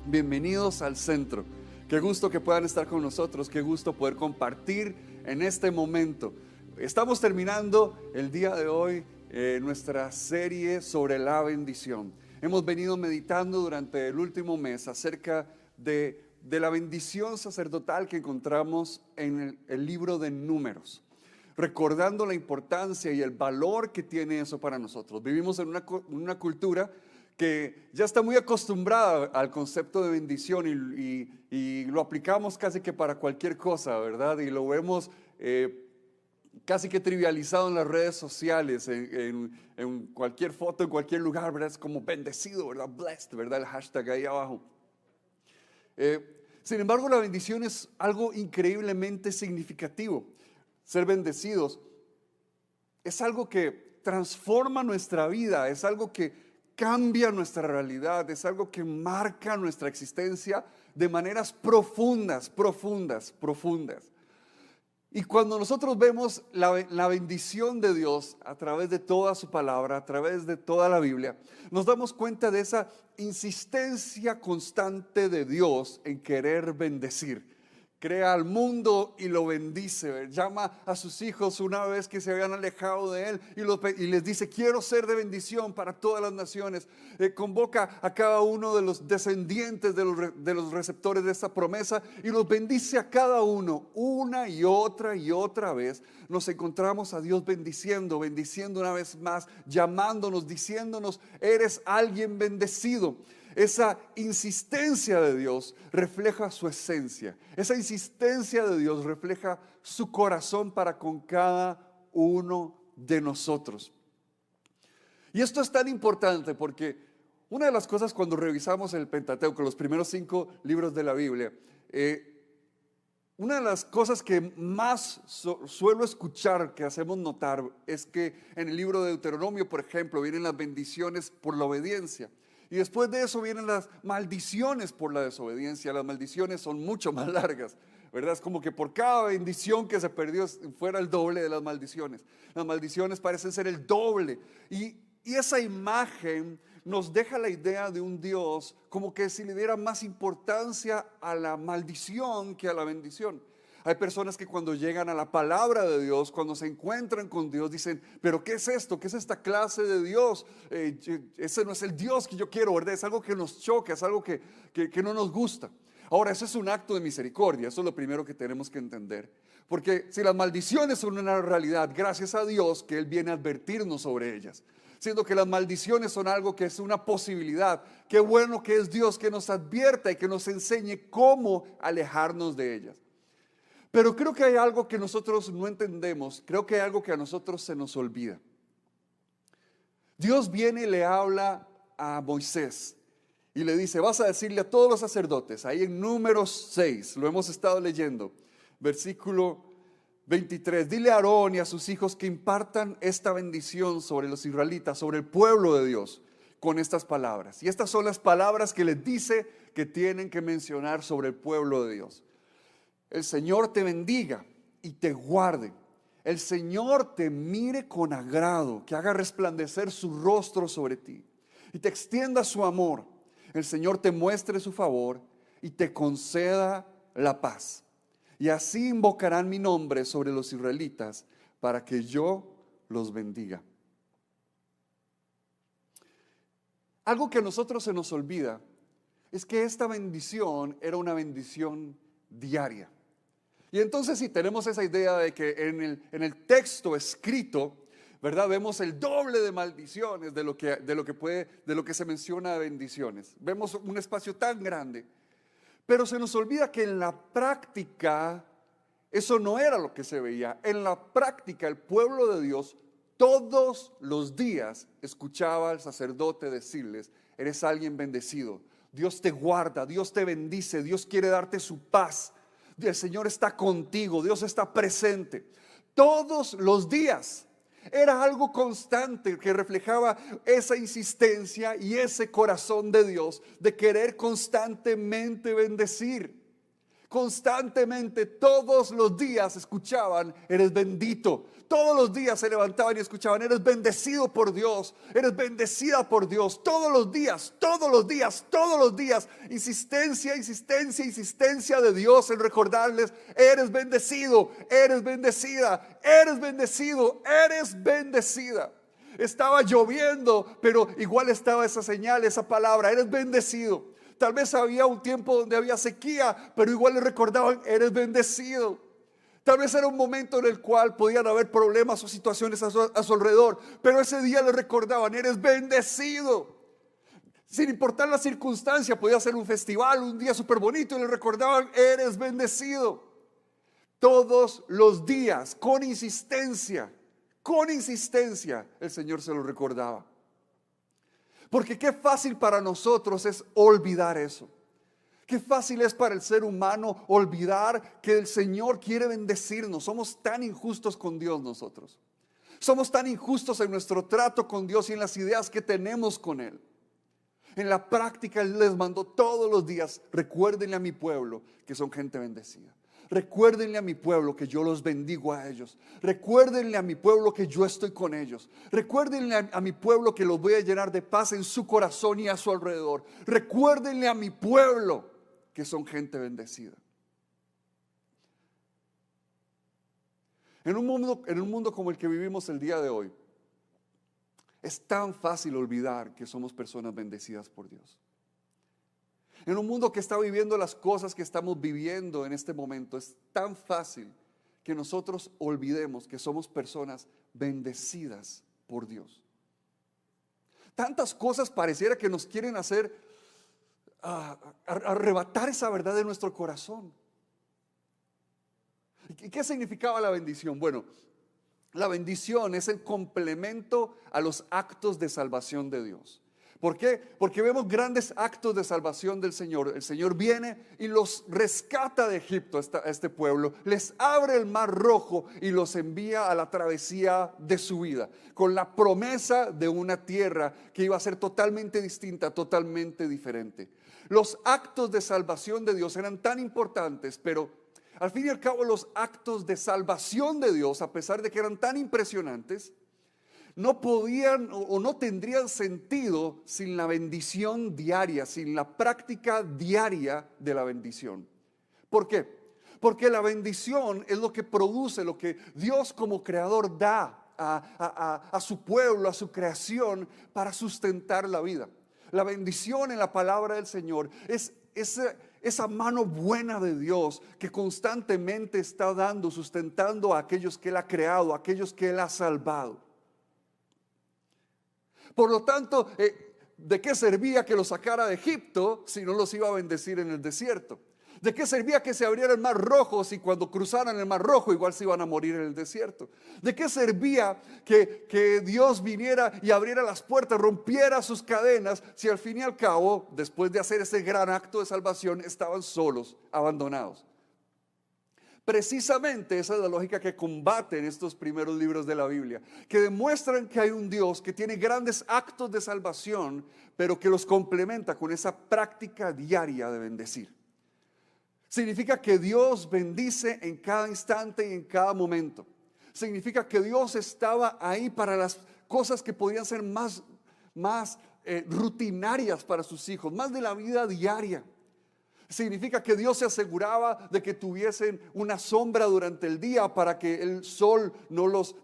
Bienvenidos al centro. Qué gusto que puedan estar con nosotros, qué gusto poder compartir en este momento. Estamos terminando el día de hoy nuestra serie sobre la bendición. Hemos venido meditando durante el último mes acerca de la bendición sacerdotal que encontramos en el libro de Números, recordando la importancia y el valor que tiene eso para nosotros. Vivimos en una cultura que ya está muy acostumbrada al concepto de bendición y lo aplicamos casi que para cualquier cosa, ¿verdad? Y lo vemos casi que trivializado en las redes sociales, en cualquier foto, en cualquier lugar, ¿verdad? Es como bendecido, ¿verdad? Blessed, ¿verdad? El hashtag ahí abajo. Sin embargo, la bendición es algo increíblemente significativo. Ser bendecidos es algo que transforma nuestra vida, es algo que cambia nuestra realidad, es algo que marca nuestra existencia de maneras profundas. Y cuando nosotros vemos la bendición de Dios a través de toda su palabra, a través de toda la Biblia, nos damos cuenta de esa insistencia constante de Dios en querer bendecir. Crea al mundo y lo bendice. Llama a sus hijos una vez que se habían alejado de él y les dice: quiero ser de bendición para todas las naciones. Convoca a cada uno de los descendientes de los receptores de esta promesa y los bendice a cada uno. Una y otra vez nos encontramos a Dios bendiciendo una vez más, llamándonos, diciéndonos: eres alguien bendecido. Esa insistencia de Dios refleja su esencia. Esa insistencia de Dios refleja su corazón para con cada uno de nosotros. Y esto es tan importante porque una de las cosas cuando revisamos el Pentateuco, los primeros 5 libros de la Biblia, una de las cosas que más suelo escuchar, que hacemos notar, es que en el libro de Deuteronomio, por ejemplo, vienen las bendiciones por la obediencia. Y después de eso vienen las maldiciones por la desobediencia. Las maldiciones son mucho más largas, ¿verdad? Es como que por cada bendición que se perdió fuera el doble de las maldiciones. Las maldiciones parecen ser el doble. Y esa imagen nos deja la idea de un Dios como que si le diera más importancia a la maldición que a la bendición. Hay personas que cuando llegan a la palabra de Dios, cuando se encuentran con Dios, dicen: pero ¿qué es esto? ¿Qué es esta clase de Dios? Ese no es el Dios que yo quiero, ¿verdad? Es algo que nos choca, es algo que no nos gusta. Ahora, eso es un acto de misericordia, eso es lo primero que tenemos que entender. Porque si las maldiciones son una realidad, gracias a Dios que Él viene a advertirnos sobre ellas. Siendo que las maldiciones son algo que es una posibilidad. Qué bueno que es Dios que nos advierta y que nos enseñe cómo alejarnos de ellas. Pero creo que hay algo que nosotros no entendemos, creo que hay algo que a nosotros se nos olvida. Dios viene y le habla a Moisés y le dice: vas a decirle a todos los sacerdotes, ahí en Números 6, lo hemos estado leyendo, versículo 23, dile a Aarón y a sus hijos que impartan esta bendición sobre los israelitas, sobre el pueblo de Dios, con estas palabras. Y estas son las palabras que les dice que tienen que mencionar sobre el pueblo de Dios. El Señor te bendiga y te guarde. El Señor te mire con agrado, que haga resplandecer su rostro sobre ti y te extienda su amor. El Señor te muestre su favor y te conceda la paz. Y así invocarán mi nombre sobre los israelitas para que yo los bendiga. Algo que a nosotros se nos olvida es que esta bendición era una bendición diaria. Y entonces si tenemos esa idea de que en el texto escrito, ¿verdad? Vemos el doble de maldiciones de lo que se menciona de bendiciones. Vemos un espacio tan grande. Pero se nos olvida que en la práctica eso no era lo que se veía. En la práctica el pueblo de Dios todos los días escuchaba al sacerdote decirles: eres alguien bendecido. Dios te guarda, Dios te bendice, Dios quiere darte su paz. El Señor está contigo, Dios está presente. Todos los días era algo constante que reflejaba esa insistencia y ese corazón de Dios de querer constantemente bendecir. Constantemente, todos los días escuchaban, eres bendito. Todos los días se levantaban y escuchaban, eres bendecido por Dios, eres bendecida por Dios. Todos los días, todos los días, todos los días. Insistencia, insistencia, insistencia de Dios en recordarles, eres bendecido, eres bendecida, eres bendecido, eres bendecida. Estaba lloviendo, pero igual estaba esa señal, esa palabra, eres bendecido. Tal vez había un tiempo donde había sequía, pero igual le recordaban, eres bendecido. Tal vez era un momento en el cual podían haber problemas o situaciones a su alrededor, pero ese día le recordaban, eres bendecido. Sin importar la circunstancia, podía ser un festival, un día súper bonito, y le recordaban, eres bendecido. Todos los días, con insistencia, el Señor se lo recordaba. Porque qué fácil para nosotros es olvidar eso. Qué fácil es para el ser humano olvidar que el Señor quiere bendecirnos. Somos tan injustos con Dios nosotros. Somos tan injustos en nuestro trato con Dios y en las ideas que tenemos con Él. En la práctica Él les mandó todos los días, recuérdenle a mi pueblo que son gente bendecida. Recuérdenle a mi pueblo que yo los bendigo a ellos. Recuérdenle a mi pueblo que yo estoy con ellos. Recuérdenle a mi pueblo que los voy a llenar de paz en su corazón y a su alrededor. Recuérdenle a mi pueblo que son gente bendecida. En un mundo como el que vivimos el día de hoy, es tan fácil olvidar que somos personas bendecidas por Dios. En un mundo que está viviendo las cosas que estamos viviendo en este momento, es tan fácil que nosotros olvidemos que somos personas bendecidas por Dios. Tantas cosas pareciera que nos quieren hacer arrebatar esa verdad de nuestro corazón. ¿Y qué significaba la bendición? Bueno, la bendición es el complemento a los actos de salvación de Dios. ¿Por qué? Porque vemos grandes actos de salvación del Señor. El Señor viene y los rescata de Egipto a este pueblo, les abre el mar rojo y los envía a la travesía de su vida, con la promesa de una tierra que iba a ser totalmente distinta, totalmente diferente. Los actos de salvación de Dios eran tan importantes, pero al fin y al cabo los actos de salvación de Dios, a pesar de que eran tan impresionantes, no podían o no tendrían sentido sin la bendición diaria, sin la práctica diaria de la bendición. ¿Por qué? Porque la bendición es lo que produce, lo que Dios como creador da a su pueblo, a su creación, para sustentar la vida. La bendición en la palabra del Señor es esa mano buena de Dios que constantemente está dando, sustentando a aquellos que Él ha creado, a aquellos que Él ha salvado. Por lo tanto, ¿de qué servía que los sacara de Egipto si no los iba a bendecir en el desierto? ¿De qué servía que se abriera el mar rojo si cuando cruzaran el mar rojo igual se iban a morir en el desierto? ¿De qué servía que Dios viniera y abriera las puertas, rompiera sus cadenas, si al fin y al cabo, después de hacer ese gran acto de salvación, estaban solos, abandonados? Precisamente esa es la lógica que combaten estos primeros libros de la Biblia, que demuestran que hay un Dios que tiene grandes actos de salvación, pero que los complementa con esa práctica diaria de bendecir. Significa que Dios bendice en cada instante y en cada momento. Significa que Dios estaba ahí para las cosas que podían ser más rutinarias para sus hijos, más de la vida diaria. Significa que Dios se aseguraba de que tuviesen una sombra durante el día para que el sol no los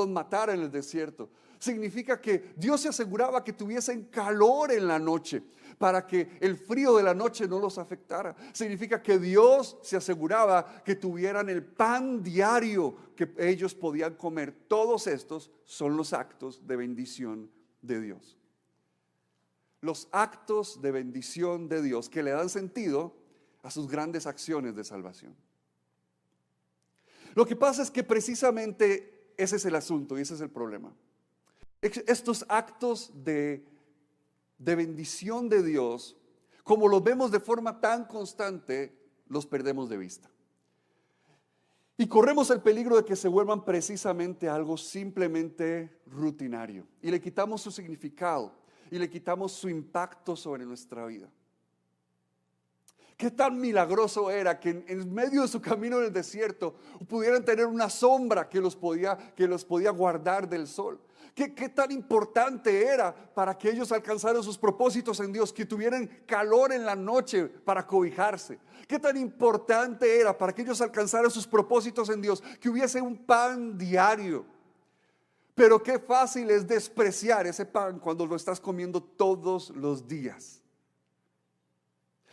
matara en el desierto. Significa que Dios se aseguraba que tuviesen calor en la noche para que el frío de la noche no los afectara. Significa que Dios se aseguraba que tuvieran el pan diario que ellos podían comer. Todos estos son los actos de bendición de Dios. Los actos de bendición de Dios que le dan sentido a sus grandes acciones de salvación. Lo que pasa es que precisamente ese es el asunto y ese es el problema. Estos actos de bendición de Dios, como los vemos de forma tan constante, los perdemos de vista. Y corremos el peligro de que se vuelvan precisamente algo simplemente rutinario y le quitamos su significado y le quitamos su impacto sobre nuestra vida. Qué tan milagroso era que en medio de su camino en el desierto pudieran tener una sombra que los podía guardar del sol. Qué tan importante era para que ellos alcanzaran sus propósitos en Dios, que tuvieran calor en la noche para cobijarse. Qué tan importante era para que ellos alcanzaran sus propósitos en Dios, que hubiese un pan diario. Pero qué fácil es despreciar ese pan cuando lo estás comiendo todos los días.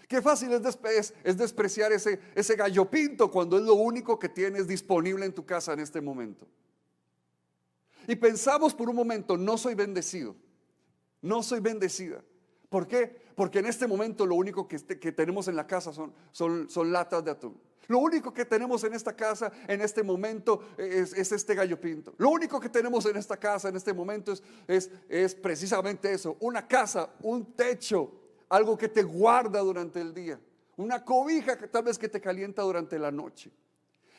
Qué fácil es despreciar ese gallo pinto cuando es lo único que tienes disponible en tu casa en este momento. Y pensamos por un momento, no soy bendecido, no soy bendecida. ¿Por qué? Porque en este momento lo único que tenemos en la casa son latas de atún. Lo único que tenemos en esta casa en este momento es este gallo pinto. Lo único que tenemos en esta casa en este momento es precisamente eso, una casa, un techo, algo que te guarda durante el día, una cobija que tal vez que te calienta durante la noche.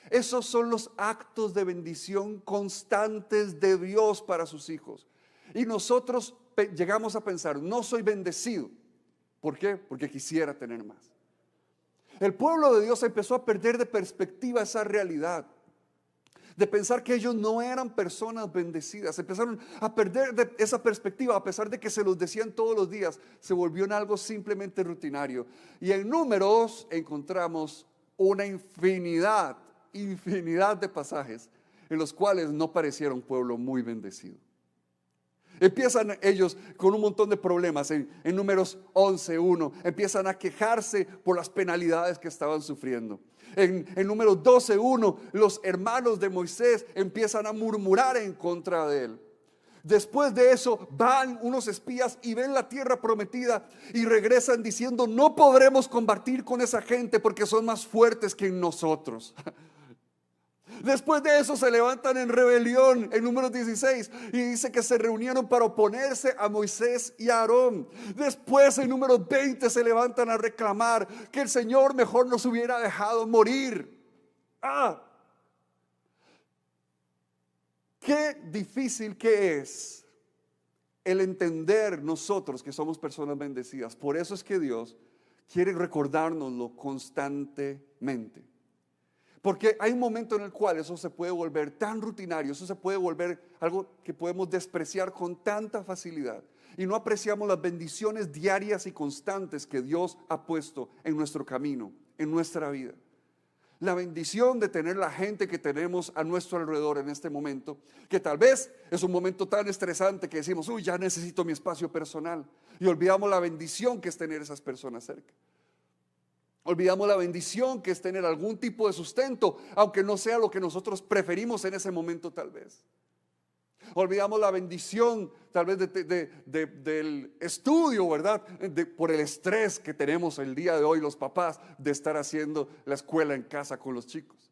Esos son los actos de bendición constantes de Dios para sus hijos. Y nosotros llegamos a pensar, no soy bendecido. ¿Por qué? Porque quisiera tener más. El pueblo de Dios empezó a perder de perspectiva esa realidad, de pensar que ellos no eran personas bendecidas. Empezaron a perder de esa perspectiva, a pesar de que se los decían todos los días, se volvió en algo simplemente rutinario. Y en Números encontramos una infinidad de pasajes en los cuales no pareciera un pueblo muy bendecido. Empiezan ellos con un montón de problemas. En Números 11:1 empiezan a quejarse por las penalidades que estaban sufriendo. En Números 12:1 los hermanos de Moisés empiezan a murmurar en contra de él. Después de eso van unos espías y ven la tierra prometida y regresan diciendo, no podremos combatir con esa gente porque son más fuertes que nosotros. Después de eso se levantan en rebelión en Números 16 y dice que se reunieron para oponerse a Moisés y a Aarón. Después en Números 20 se levantan a reclamar que el Señor mejor nos hubiera dejado morir. Qué difícil que es el entender nosotros que somos personas bendecidas. Por eso es que Dios quiere recordárnoslo constantemente. Porque hay un momento en el cual eso se puede volver tan rutinario, eso se puede volver algo que podemos despreciar con tanta facilidad. Y no apreciamos las bendiciones diarias y constantes que Dios ha puesto en nuestro camino, en nuestra vida. La bendición de tener la gente que tenemos a nuestro alrededor en este momento, que tal vez es un momento tan estresante que decimos, ya necesito mi espacio personal. Y olvidamos la bendición que es tener esas personas cerca. Olvidamos la bendición que es tener algún tipo de sustento, aunque no sea lo que nosotros preferimos en ese momento tal vez. Olvidamos la bendición tal vez del estudio, ¿verdad? Por el estrés que tenemos el día de hoy los papás de estar haciendo la escuela en casa con los chicos.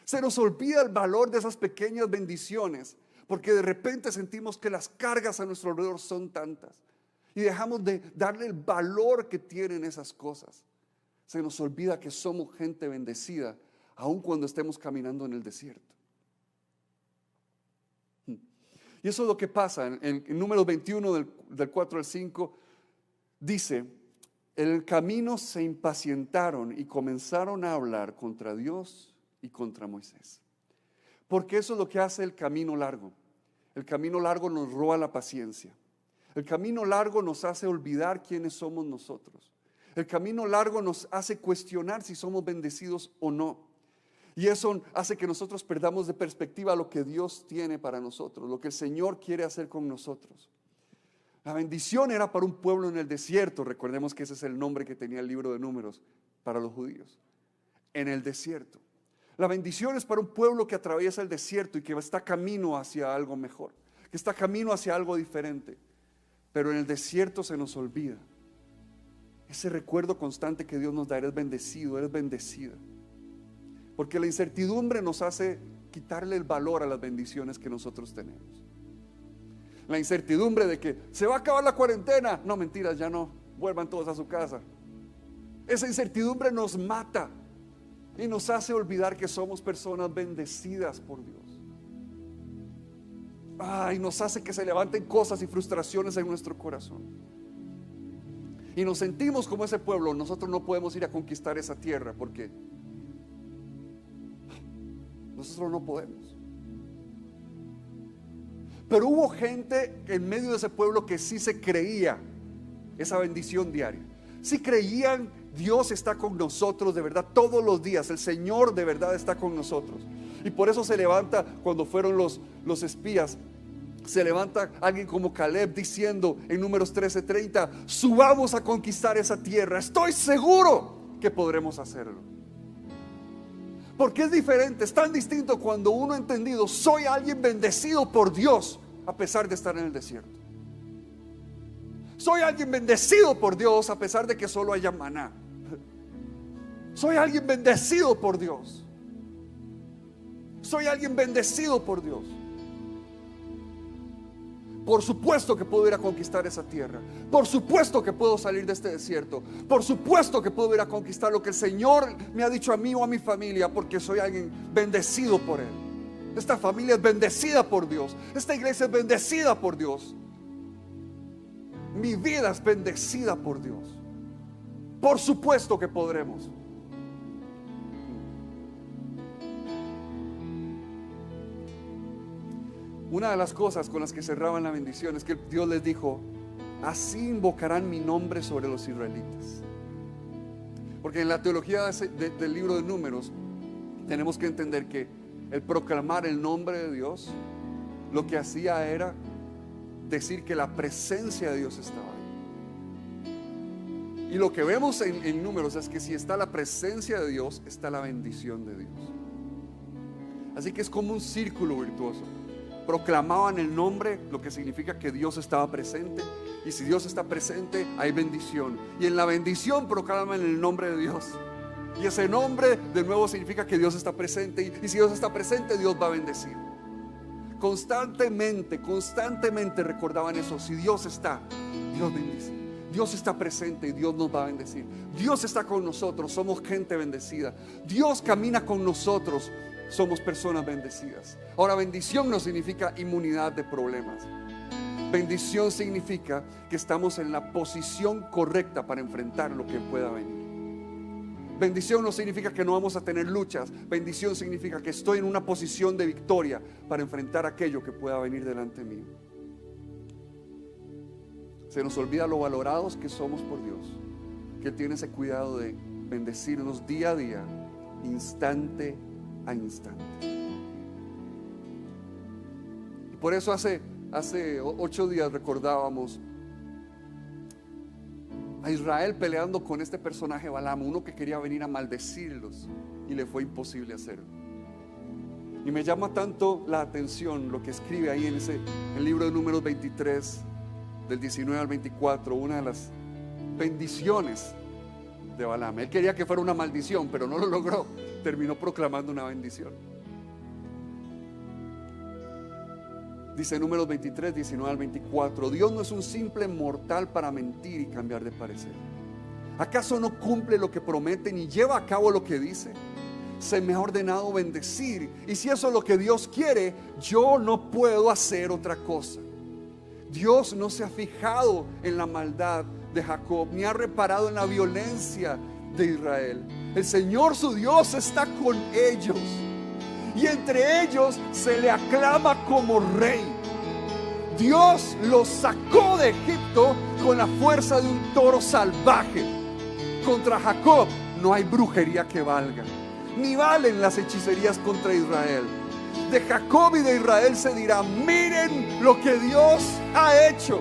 Se nos olvida el valor de esas pequeñas bendiciones, porque de repente sentimos que las cargas a nuestro alrededor son tantas y dejamos de darle el valor que tienen esas cosas. Se nos olvida que somos gente bendecida, aun cuando estemos caminando en el desierto. Y eso es lo que pasa en Números 21 del 4 al 5. Dice, en el camino se impacientaron y comenzaron a hablar contra Dios y contra Moisés. Porque eso es lo que hace el camino largo. El camino largo nos roba la paciencia. El camino largo nos hace olvidar quiénes somos nosotros. El camino largo nos hace cuestionar si somos bendecidos o no. Y eso hace que nosotros perdamos de perspectiva lo que Dios tiene para nosotros, lo que el Señor quiere hacer con nosotros. La bendición era para un pueblo en el desierto. Recordemos que ese es el nombre que tenía el libro de Números para los judíos. En el desierto. La bendición es para un pueblo que atraviesa el desierto y que está camino hacia algo mejor, que está camino hacia algo diferente. Pero en el desierto se nos olvida ese recuerdo constante que Dios nos da. Eres bendecido, eres bendecida. Porque la incertidumbre nos hace quitarle el valor a las bendiciones que nosotros tenemos. La incertidumbre de que se va a acabar la cuarentena. No, mentiras, ya no. Vuelvan todos a su casa. Esa incertidumbre nos mata y nos hace olvidar que somos personas bendecidas por Dios. Y nos hace que se levanten cosas y frustraciones en nuestro corazón. y nos sentimos como ese pueblo, nosotros no podemos ir a conquistar esa tierra porque nosotros no podemos. Pero hubo gente en medio de ese pueblo que sí se creía esa bendición diaria. Sí creían, Dios está con nosotros de verdad todos los días, el Señor de verdad está con nosotros. Y por eso se levanta, cuando fueron los espías, se levanta alguien como Caleb diciendo en Números 13:30, subamos a conquistar esa tierra, estoy seguro que podremos hacerlo. Porque es diferente, es tan distinto cuando uno ha entendido, soy alguien bendecido por Dios a pesar de estar en el desierto. Soy alguien bendecido por Dios a pesar de que solo haya maná. Soy alguien bendecido por Dios. Soy alguien bendecido por Dios. Por supuesto que puedo ir a conquistar esa tierra. Por supuesto que puedo salir de este desierto. Por supuesto que puedo ir a conquistar lo que el Señor me ha dicho a mí o a mi familia, porque soy alguien bendecido por Él. Esta familia es bendecida por Dios. Esta iglesia es bendecida por Dios. Mi vida es bendecida por Dios. Por supuesto que podremos. Una de las cosas con las que cerraban la bendición es que Dios les dijo, así invocarán mi nombre sobre los israelitas. Porque en la teología del libro de Números tenemos que entender que el proclamar el nombre de Dios lo que hacía era decir que la presencia de Dios estaba ahí. Y lo que vemos en Números es que si está la presencia de Dios, está la bendición de Dios. Así que es como un círculo virtuoso. Proclamaban el nombre, lo que significa que Dios estaba presente. Y si Dios está presente, hay bendición. Y en la bendición proclaman el nombre de Dios. Y ese nombre de nuevo significa que Dios está presente. Y si Dios está presente, Dios va a bendecir. Constantemente recordaban eso. Si Dios está, Dios bendice. Dios está presente y Dios nos va a bendecir. Dios está con nosotros, somos gente bendecida. Dios camina con nosotros, somos personas bendecidas. Ahora, bendición no significa inmunidad de problemas. Bendición significa que estamos en la posición correcta para enfrentar lo que pueda venir. Bendición no significa que no vamos a tener luchas. Bendición significa que estoy en una posición de victoria para enfrentar aquello que pueda venir delante mío. Se nos olvida lo valorados que somos por Dios, que Él tiene ese cuidado de bendecirnos día a día, instante a instante. Y por eso hace 8 días recordábamos a Israel peleando con este personaje Balaam, uno que quería venir a maldecirlos y le fue imposible hacerlo. Y me llama tanto la atención lo que escribe ahí en el libro de Números 23, del 19 al 24, una de las bendiciones de Balaam. Él quería que fuera una maldición, pero no lo logró. Terminó proclamando una bendición. Dice Números 23, 19 al 24: Dios no es un simple mortal para mentir y cambiar de parecer. ¿Acaso no cumple lo que promete ni lleva a cabo lo que dice? Se me ha ordenado bendecir, y si eso es lo que Dios quiere, yo no puedo hacer otra cosa. Dios no se ha fijado en la maldad de Jacob, ni ha reparado en la violencia de Israel. El Señor su Dios está con ellos, y entre ellos se le aclama como rey. Dios los sacó de Egipto con la fuerza de un toro salvaje. Contra Jacob no hay brujería que valga, ni valen las hechicerías contra Israel. De Jacob y de Israel se dirá: miren lo que Dios ha hecho.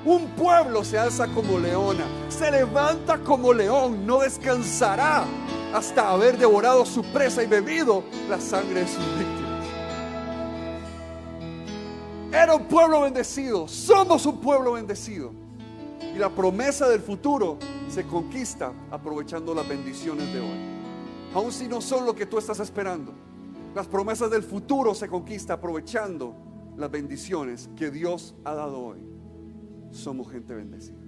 Un pueblo se alza como leona, se levanta como león, no descansará hasta haber devorado su presa y bebido la sangre de sus víctimas. Era un pueblo bendecido, somos un pueblo bendecido. Y la promesa del futuro se conquista aprovechando las bendiciones de hoy. Aun si no son lo que tú estás esperando, las promesas del futuro se conquista aprovechando las bendiciones que Dios ha dado hoy. Somos gente bendecida.